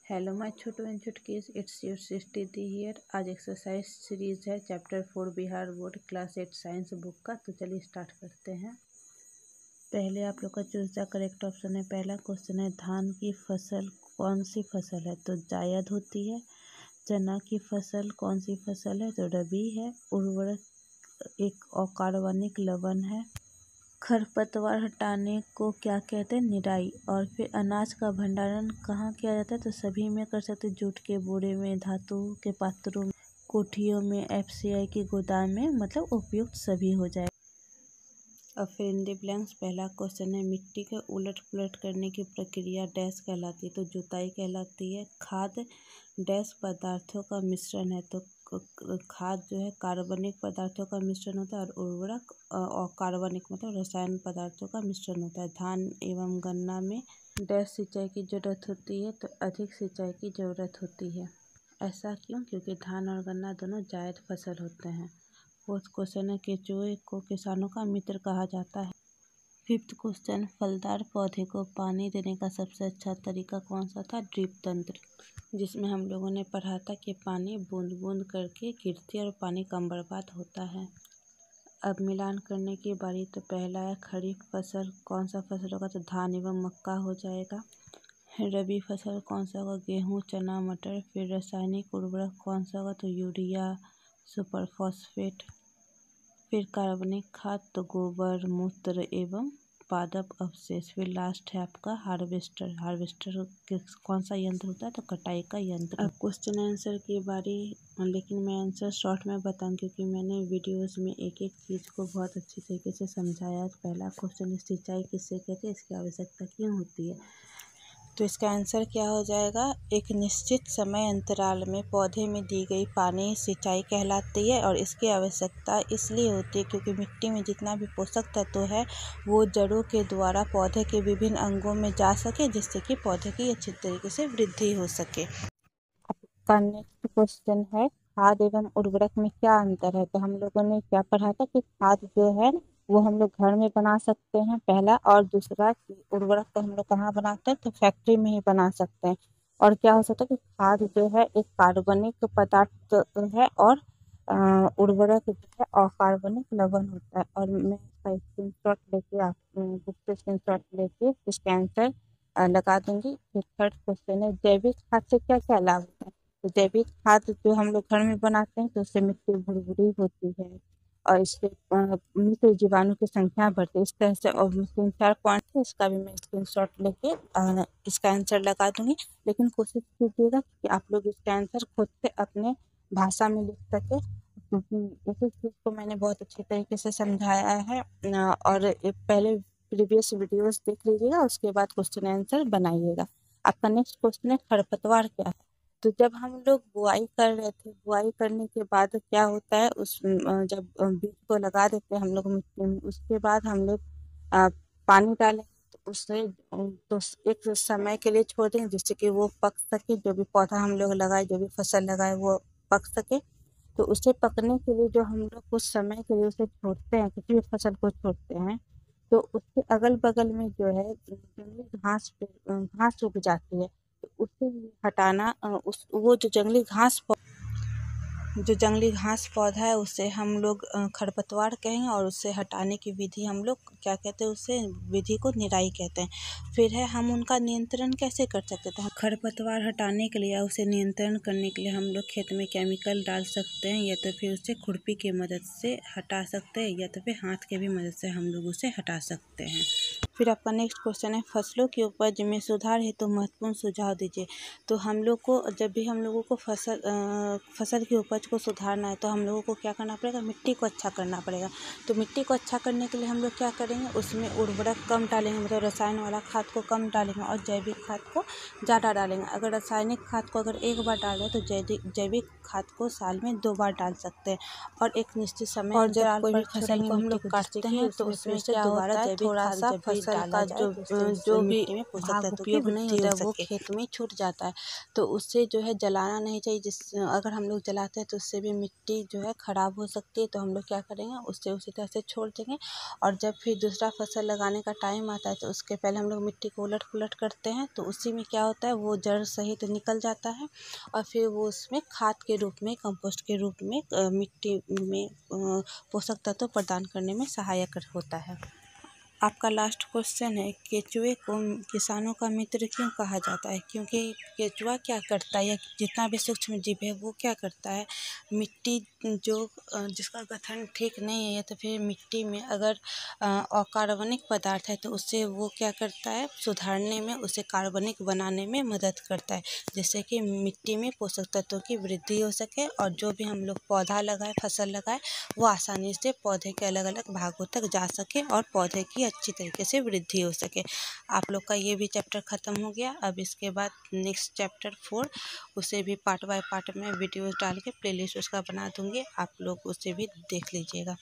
Hello my Chhotu and चुटकीस, it's your Srishti di here. आज exercise series है chapter 4 Bihar board class 8 science book का। तो चलिए स्टार्ट करते हैं। पहले आप लोग का चूज द करेक्ट ऑप्शन है। पहला क्वेश्चन है, धान की फसल कौन सी फसल है? तो जायद होती है। चना की फसल कौन सी फसल है? तो रबी है। उर्वरक एक अकार्बनिक लवण है। खरपतवार हटाने को क्या कहते हैं? निराई। और फिर अनाज का भंडारण कहाँ किया जाता है? तो सभी में कर सकते हैं, जूट के बोरे में, धातु के पात्रों में, कोठियों में, एफसीआई के गोदाम में, मतलब उपयुक्त सभी हो जाए। और फिर इन द ब्लैंक्स पहला क्वेश्चन है, मिट्टी का उलट पुलट करने की प्रक्रिया डैश कहलाती है? तो जुताई कहलाती है। खाद डैश पदार्थों का मिश्रण है? तो खाद जो है कार्बनिक पदार्थों का मिश्रण होता है, और उर्वरक अकार्बनिक मतलब रसायन पदार्थों का मिश्रण होता है। धान एवं गन्ना में डैश सिंचाई की जरूरत होती है? तो अधिक सिंचाई की जरूरत होती है। ऐसा क्यों? क्योंकि धान और गन्ना दोनों जायद फसल होते हैं। फोर्थ क्वेश्चन है, केंचुए को किसानों का मित्र कहा जाता है? फिफ्थ क्वेश्चन, फलदार पौधे को पानी देने का सबसे अच्छा तरीका कौन सा था? ड्रिप तंत्र, जिसमें हम लोगों ने पढ़ा था कि पानी बूंद बूंद करके गिरती है और पानी कम बर्बाद होता है। अब मिलान करने की बारी। तो पहला है, खरीफ फसल कौन सा फसल होगा? तो धान एवं मक्का हो जाएगा। रबी फसल कौन सा होगा? गेहूँ, चना, मटर। फिर रासायनिक उर्वरक कौन सा होगा? तो यूरिया, सुपर फॉस्फेट। फिर कार्बनिक खाद तो गोबर, मूत्र एवं पादप अवशेष। फिर लास्ट है आपका हार्वेस्टर। हार्वेस्टर कौन सा यंत्र होता है? तो कटाई का यंत्र। अब क्वेश्चन आंसर की बारी, लेकिन मैं आंसर शॉर्ट में बताऊं क्योंकि मैंने वीडियोस में एक एक चीज़ को बहुत अच्छी तरीके से समझाया। पहला क्वेश्चन, सिंचाई किससे कहते हैं? इसकी आवश्यकता क्यों होती है? तो इसका आंसर क्या हो जाएगा? एक निश्चित समय अंतराल में पौधे में दी गई पानी सिंचाई कहलाती है, और इसकी आवश्यकता इसलिए होती है क्योंकि मिट्टी में जितना भी पोषक तत्व है वो जड़ों के द्वारा पौधे के विभिन्न अंगों में जा सके, जिससे कि पौधे की अच्छी तरीके से वृद्धि हो सके। आपका नेक्स्ट क्वेश्चन है, खाद एवं उर्वरक में क्या अंतर है? तो हम लोगों ने क्या पढ़ा था कि खाद जो है वो हम लोग घर में बना सकते हैं, पहला। और दूसरा, उर्वरक तो हम लोग कहाँ बनाते हैं? तो फैक्ट्री में ही बना सकते हैं। और क्या हो सकता है कि खाद जो है एक कार्बनिक पदार्थ है, और उर्वरक जो है अकार्बनिक लवण होता है। और मैं इसका स्क्रीनशॉट लेके आप बुक से स्क्रीनशॉट लेके इसका आंसर लगा दूंगी। फिर थर्ड क्वेश्चन है, जैविक खाद से क्या क्या लाभ होता है? तो जैविक खाद जो हम लोग घर में बनाते हैं तो उससे मिट्टी भुरभुरी होती है, और इससे मित्र जीवाणु की संख्या बढ़ती है। इस तरह से और 3-4 पॉइंट है, इसका भी मैं स्क्रीनशॉट लेके इसका आंसर लगा दूंगी। लेकिन कोशिश कीजिएगा कि आप लोग इसका आंसर खुद से अपने भाषा में लिख सके, क्योंकि इस चीज़ को मैंने बहुत अच्छे तरीके से समझाया है। और पहले प्रीवियस वीडियोस देख लीजिएगा, उसके बाद क्वेश्चन आंसर बनाइएगा। आपका नेक्स्ट क्वेश्चन है, खरपतवार क्या है? तो जब हम लोग बुआई कर रहे थे, बुआई करने के बाद क्या होता है, जब बीज को लगा देते हैं हम लोग मिट्टी में, उसके बाद हम लोग पानी डालें, तो उससे तो एक समय के लिए छोड़ देंगे जिससे कि वो पक सके। जो भी पौधा हम लोग लगाए, जो भी फसल लगाए वो पक सके। तो उसे पकने के लिए जो हम लोग कुछ समय के लिए उसे छोड़ते हैं, किसी भी फसल को छोड़ते हैं, तो उसके अगल बगल में जो है जंगली घास उग जाती है। तो उसे हटाना, उस वो जो जंगली घास पौधा है उसे हम लोग खरपतवार कहेंगे, और उससे हटाने की विधि हम लोग क्या कहते हैं? उसे विधि को निराई कहते हैं। फिर है, हम उनका नियंत्रण कैसे कर सकते थे? खरपतवार हटाने के लिए या उसे नियंत्रण करने के लिए हम लोग खेत में केमिकल डाल सकते हैं, या तो फिर उसे खुरपी की मदद से हटा सकते हैं, या तो फिर हाथ के भी मदद से हम लोग उसे हटा सकते हैं। फिर आपका नेक्स्ट क्वेश्चन है, फसलों की उपज में सुधार हेतु महत्वपूर्ण सुझाव दीजिए। तो हम लोग को जब भी हम लोगों को फसल की उपज को सुधारना है तो हम लोगों को क्या करना पड़ेगा? मिट्टी को अच्छा करना पड़ेगा। तो मिट्टी को अच्छा करने के लिए हम लोग क्या करेंगे? उसमें उर्वरक कम डालेंगे, मतलब रसायन वाला खाद को कम डालेंगे, और जैविक खाद को ज़्यादा डालेंगे। अगर रासायनिक खाद को अगर एक बार डाल रहे तो जैविक खाद को साल में 2 बार डाल सकते हैं। और एक निश्चित समय, और जब कोई भी फसल को हम लोग काटते हैं तो उसमें क्या होता है, थोड़ा सा फसल फसल का जो भी भाग उपयोग नहीं होता है वो खेत में छूट जाता है, तो उससे जो है जलाना नहीं चाहिए। अगर हम लोग जलाते हैं तो उससे भी मिट्टी जो है ख़राब हो सकती है। तो हम लोग क्या करेंगे, उससे उसी तरह से छोड़ देंगे। और जब फिर दूसरा फसल लगाने का टाइम आता है तो उसके पहले हम लोग मिट्टी को उलट पुलट करते हैं, तो उसी में क्या होता है वो जड़ सहित निकल जाता है और फिर वो उसमें खाद के रूप में, कंपोस्ट के रूप में मिट्टी में पोषक तत्व प्रदान करने में सहायक होता है। आपका लास्ट क्वेश्चन है, केचुए को किसानों का मित्र क्यों कहा जाता है? क्योंकि केचुआ क्या करता है, या जितना भी सूक्ष्म जीव है वो क्या करता है, मिट्टी जिसका गठन ठीक नहीं है या तो फिर मिट्टी में अगर अकार्बनिक पदार्थ है तो उससे वो क्या करता है, सुधारने में, उसे कार्बनिक बनाने में मदद करता है, जिससे कि मिट्टी में पोषक तत्वों की वृद्धि हो सके और जो भी हम लोग पौधा लगाए, फसल लगाए, वो आसानी से पौधे के अलग अलग भागों तक जा सके और पौधे की अच्छी तरीके से वृद्धि हो सके। आप लोग का ये भी चैप्टर ख़त्म हो गया। अब इसके बाद नेक्स्ट चैप्टर 4 उसे भी पार्ट बाय पार्ट में वीडियोस डाल के प्लेलिस्ट उसका बना दूँगी, आप लोग उसे भी देख लीजिएगा।